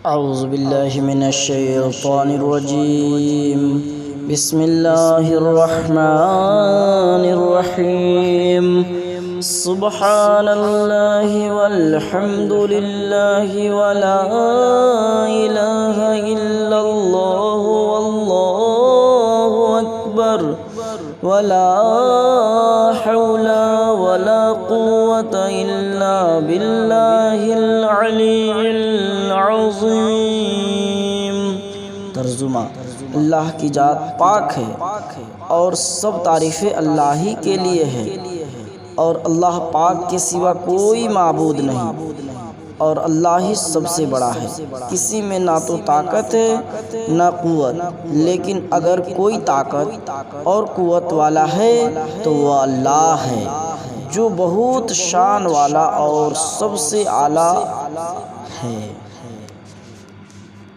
औज़ुबिल्लाहि मिनश्शैतानिर्रजीम। बिस्मिल्लाहिर्रहमानिर्रहीम। सुब्हानल्लाहि वल्हम्दुलिल्लाहि वला इलाहा इल्लल्लाहु वल्लाहु अकबर वला हौला वला कुव्वता इल्ला बिल्लाहिल अलीय्यिल अज़ीम। तर्जुमा: अल्लाह की जात पाक है और सब तारीफ़ें अल्लाह ही के लिए है और अल्लाह पाक के सिवा कोई माबूद नहीं और अल्लाह ही सबसे बड़ा है। किसी में ना तो ताकत है ना कुव्वत, लेकिन अगर कोई ताकत और कुव्वत वाला है तो वह अल्लाह है जो बहुत शान वाला और सबसे आला है।